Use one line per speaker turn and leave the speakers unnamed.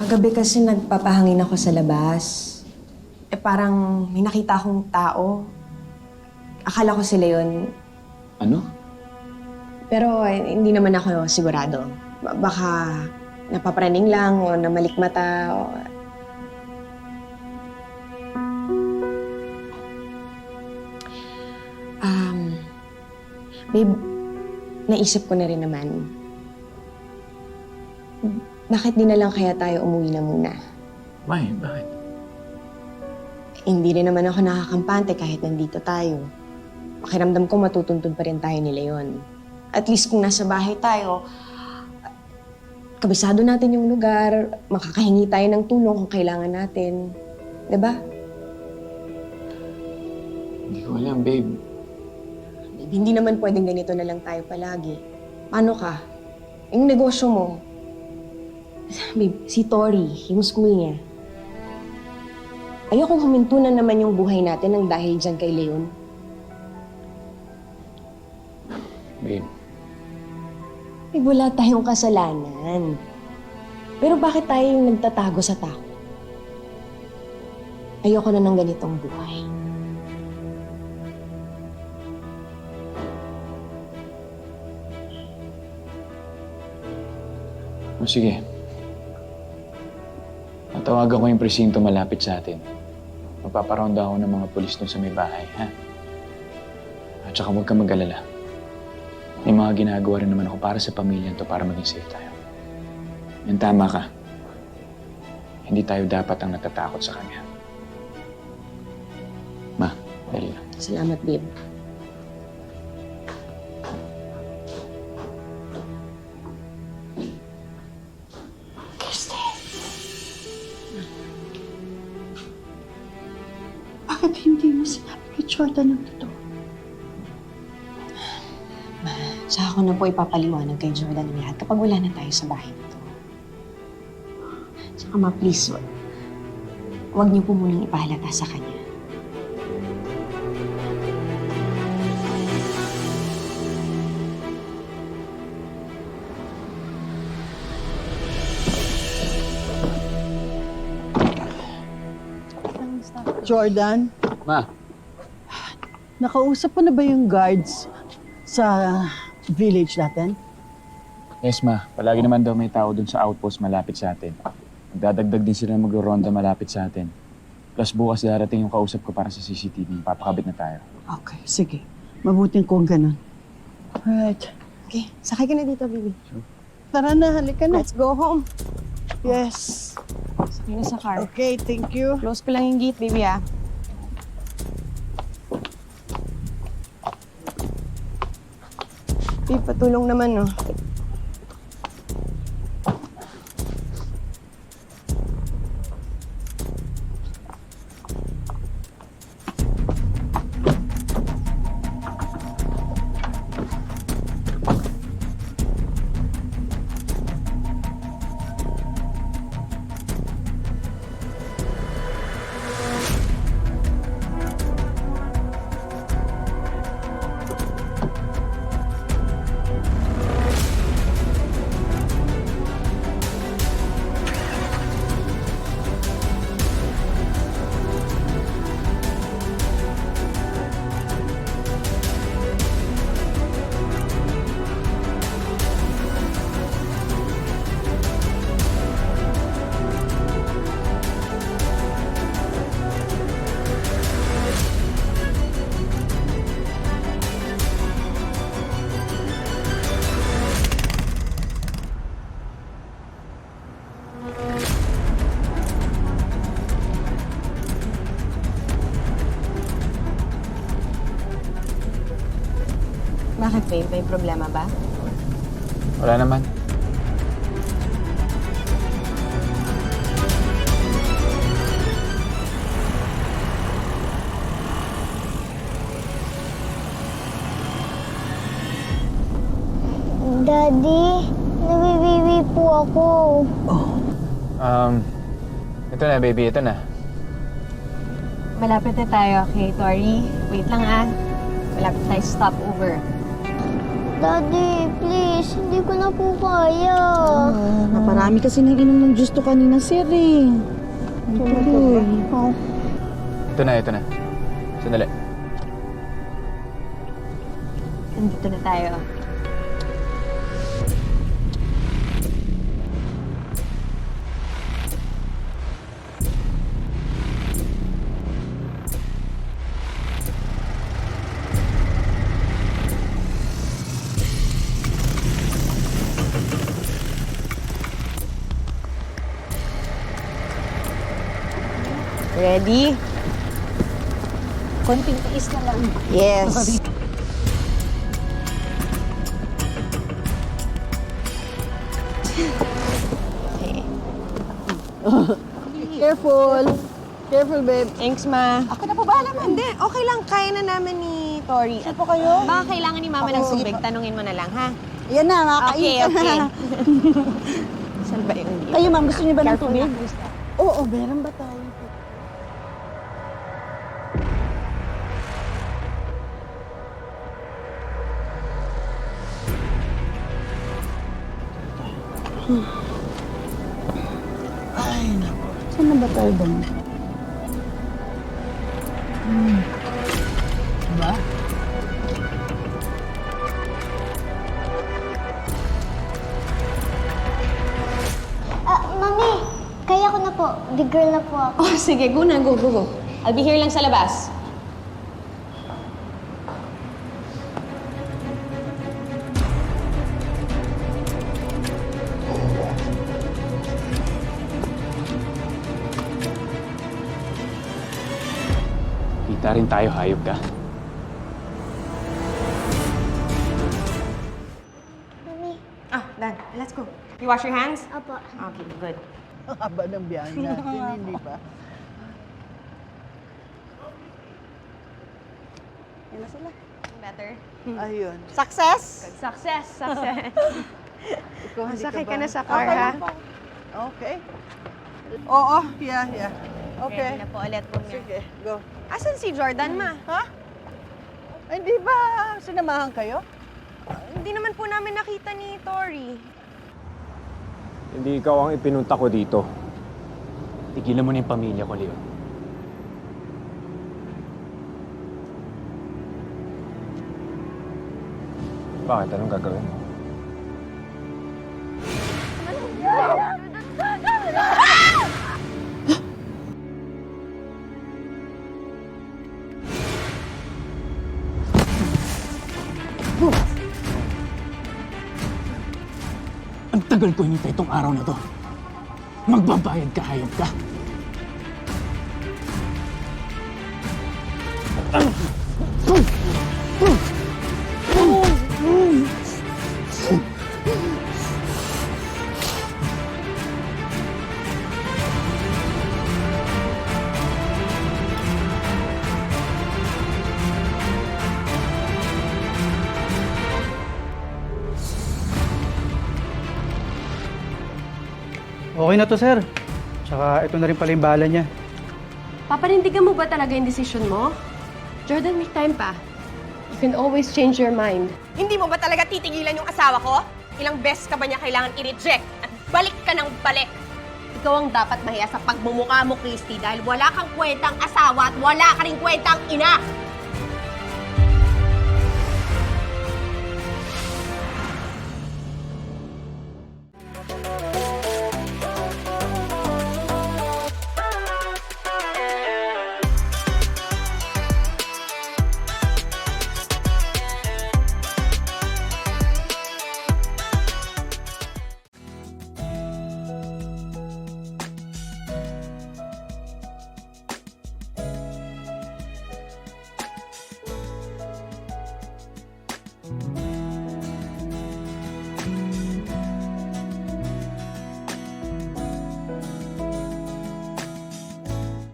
Kagabi kasi nagpapahangin ako sa labas. Parang may nakita akong tao. Akala ko sila yun.
Ano?
Pero hindi naman ako sigurado. Baka napapraning lang o namalikmata o... Babe, naisip ko na rin naman. Bakit di na lang kaya tayo umuwi na muna?
Why? Bakit?
Hindi rin naman ako nakakampante kahit nandito tayo. Pakiramdam ko matutuntun pa rin tayo ni Leon. At least kung nasa bahay tayo, kabisado natin yung lugar, makakahingi tayo ng tulong kung kailangan natin. Diba?
Hindi ko alam, babe.
Hindi naman pwedeng ganito na lang tayo palagi. Paano ka? Yung negosyo mo. Babe, si Tori, yung school niya. Ayokong huminto na naman yung buhay natin ng dahil dyan kay Leon.
Babe.
Wala tayong kasalanan. Pero bakit tayo yung nagtatago sa takot? Ayoko na ng ganitong buhay.
O sige. Tatawagan ko yung presinto malapit sa atin. Magpaparonda ako ng mga pulis doon sa may bahay, ha? At saka huwag ka mag-alala. May mga ginagawa rin naman ako para sa pamilya to para maging safe tayo. Yan, tama ka. Hindi tayo dapat ang natatakot sa kanya. Ma, dali na.
Salamat, babe.
Bakit hindi mo sinabi kay Jordan ng totoo?
Saka ako na po ipapaliwanag kay Jordan ang lahat kapag wala na tayo sa bahay nito. Saka ma, please, huwag niyo po munang ipahalata sa kanya.
Jordan,
Ma,
nakausap ko na ba yung guards sa village natin?
yes ma. Palagi naman daw may tao doon sa outpost malapit sa atin. Magdadagdag din sila ng magro-ronda malapit sa atin. Plus bukas darating yung kausap ko para sa CCTV. Papakabit na tayo.
Okay, sige. Mabuting kung ganun. Alright.
Okay, sakay ka na dito, baby.
Tara na, halika na.
Let's go home.
Yes.
Sakay na sa car.
Okay, thank you.
Close ko lang yung gate, baby, ah. Babe, patulong naman, no? Bakit, babe? May problema ba?
Wala naman.
Daddy, nawiwiwi po ako.
Ito na, baby. Ito na.
Malapit na tayo, okay, Tori? Wait lang, ah. Malapit tayo stopover.
Daddy, please, hindi ko na po kaya.
Naparami kasi nang inom ng gusto kanina, sir eh. Tuloy.
Ito na. Sandali.
Nandito na tayo. Ready?
Konting tiis na lang.
Yes.
Careful. Careful, babe.
Thanks, Ma.
Ako na po ba naman?
Hindi, okay lang. Kaya na namin ni Tori.
Saan po kayo?
Baka kailangan ni Mama ng subig. Tanungin mo na lang, ha?
Yan na, makakain
Okay.
na.
Saan ba yung
Kayo, ma'am, gusto niyo ba ng
Careful
tubig?
na.
Oo, meron ba tayo? Ay, naku. Saan na ba tayo bang? Diba?
Mami, kaya ko na po. Big girl na po ako.
Oh, sige. Go na. Go. I'll be here lang sa labas.
Kita rin tayo, hayop ka.
Mami,
Ah, done. Let's go. You wash your hands?
opo.
Okay, good.
Ang haba ng biyahe natin, hindi ba? Yan na sila.
Better.
Ayun.
Success! Success.
Ikaw, hindi
Masakay ka
ba?
na sa car,
Okay
ha?
lang po. Okay. Oo, yeah. Okay.
Ready na po ulit po niya.
Sige, go.
Asan si Jordan, Ma?
Ha? Ay, di ba sinamahan kayo?
Hindi naman po namin nakita ni Tori.
Hindi ikaw ang ipinunta ko dito.
Tigilan mo na yung pamilya ko, Leon.
Bakit? Anong gagawin mo?
Ang tagal ko hinintay itong araw na to. Magbabayad ka, hayop ka.
Okay na to, sir. Tsaka ito na rin pala yung bala niya.
Papanindigan mo ba talaga yung desisyon mo? Jordan, may time pa. You can always change your mind.
Hindi mo ba talaga titigilan yung asawa ko? Ilang beses ka ba niya kailangan i-reject? At balik ka ng balik. Ikaw ang dapat mahiya sa pagmumukha mo, Christy, dahil wala kang kwentang asawa at wala ka rin kwentang ina.